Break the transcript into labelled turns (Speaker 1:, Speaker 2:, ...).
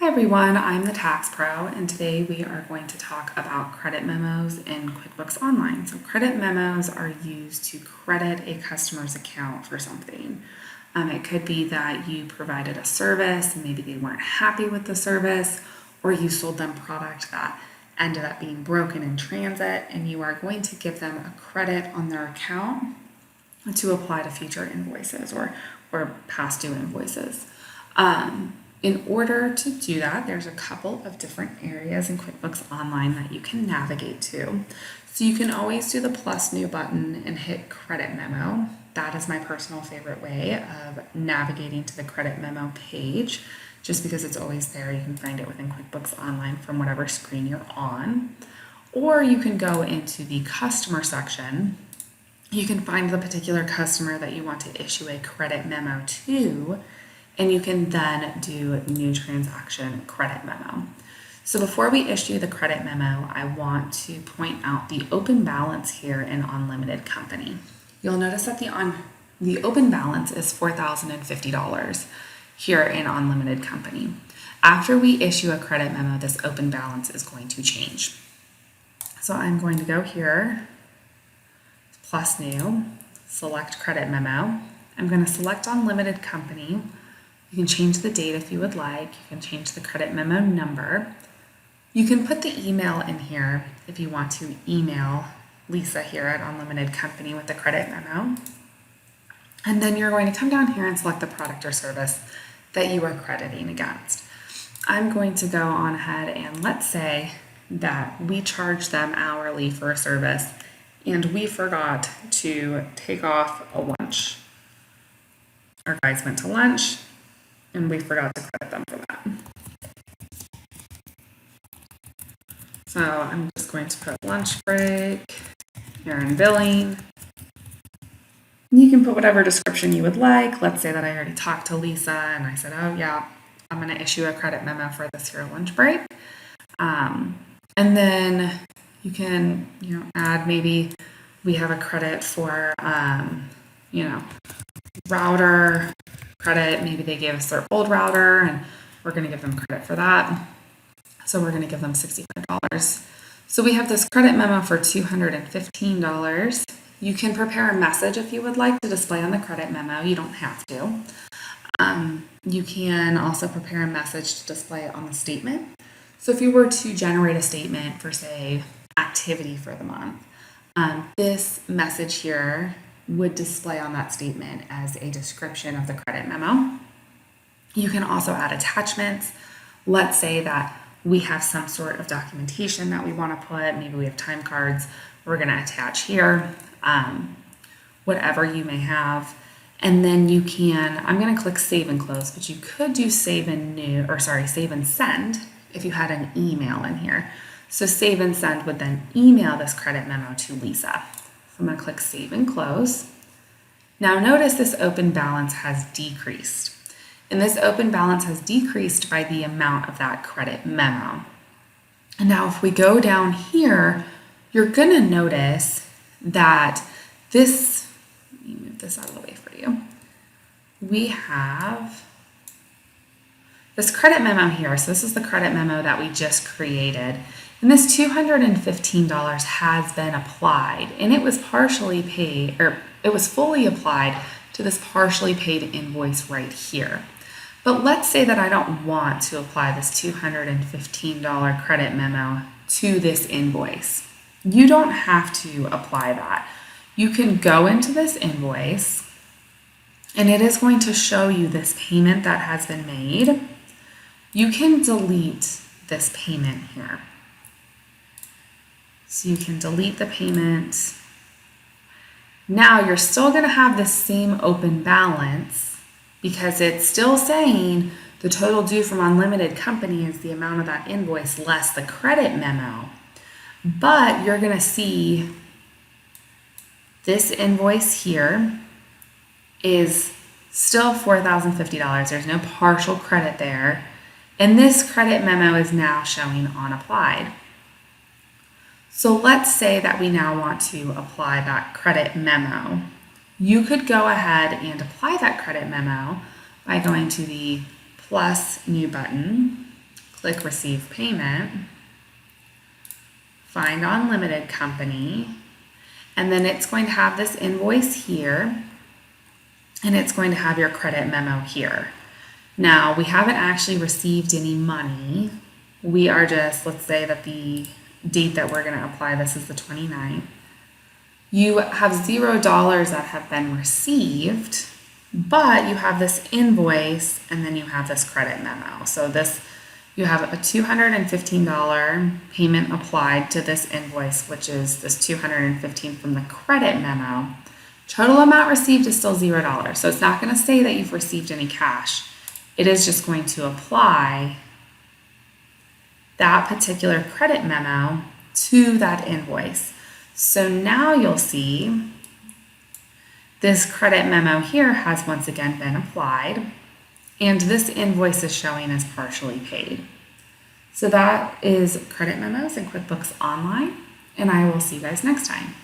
Speaker 1: Hi everyone, I'm the Tax Pro, and today we are going to talk about credit memos in QuickBooks Online. So credit memos are used to credit a customer's account for something. It could be that you provided a service and maybe they weren't happy with the service, or you sold them product that ended up being broken in transit, and you are going to give them a credit on their account to apply to future invoices or past due invoices. In order to do that, there's a couple of different areas in QuickBooks Online that you can navigate to. So you can always do the plus new button and hit credit memo. That is my personal favorite way of navigating to the credit memo page, just because it's always there. You can find it within QuickBooks Online from whatever screen you're on. Or you can go into the customer section. You can find the particular customer that you want to issue a credit memo to, and you can then do new transaction credit memo. So before we issue the credit memo, I want to point out the open balance here in Unlimited Company. You'll notice that the open balance is $4,050 here in Unlimited Company. After we issue a credit memo, this open balance is going to change. So I'm going to go here, plus new, select credit memo. I'm going to select Unlimited Company. You can change the date if you would like. You can change the credit memo number. You can put the email in here if you want to email Lisa here at Unlimited Company with the credit memo. And then you're going to come down here and select the product or service that you are crediting against. I'm going to go on ahead and let's say that we charge them hourly for a service and we forgot to take off a lunch. Our guys went to lunch and we forgot to credit them for that. So I'm just going to put lunch break here in billing. You can put whatever description you would like. Let's say that I already talked to Lisa and I said, oh yeah, I'm going to issue a credit memo for this here lunch break. And then you can, add maybe we have a credit for, router credit. Maybe they gave us their old router and we're going to give them credit for that. So we're going to give them $65. So we have this credit memo for $215. You can prepare a message if you would like to display on the credit memo. You don't have to. You can also prepare a message to display on the statement. So if you were to generate a statement for, say, activity for the month, this message here would display on that statement as a description of the credit memo. You can also add attachments. Let's say that we have some sort of documentation that we want to put. Maybe we have time cards we're going to attach here, whatever you may have. And then you can, I'm going to click save and close, but you could do save and send if you had an email in here. So save and send would then email this credit memo to Lisa. I'm going to click save and close. Now notice this open balance has decreased. And this open balance has decreased by the amount of that credit memo. And now if we go down here, you're going to notice that this, let me move this out of the way for you. We have this credit memo here. So this is the credit memo that we just created. And this $215 has been applied, and it was partially paid, or it was fully applied to this partially paid invoice right here. But let's say that I don't want to apply this $215 credit memo to this invoice. You don't have to apply that. You can go into this invoice, and it is going to show you this payment that has been made. You can delete this payment here. So you can delete the payment. Now you're still going to have the same open balance because it's still saying the total due from Unlimited Company is the amount of that invoice less the credit memo. But you're going to see this invoice here is still $4,050. There's no partial credit there. And this credit memo is now showing on applied. So let's say that we now want to apply that credit memo. You could go ahead and apply that credit memo by going to the plus new button click Receive Payment, find Unlimited Company, and then it's going to have this invoice here, and it's going to have your credit memo here. Now, we haven't actually received any money. We are just, let's say that the date that we're going to apply this is the 29th. You have $0 that have been received, but you have this invoice and then you have this credit memo. So this, you have a $215 payment applied to this invoice, which is this $215 from the credit memo. Total amount received is still $0. So it's not going to say that you've received any cash. It is just going to apply that particular credit memo to that invoice. So now you'll see this credit memo here has once again been applied, and this invoice is showing as partially paid. So that is credit memos in QuickBooks Online, and I will see you guys next time.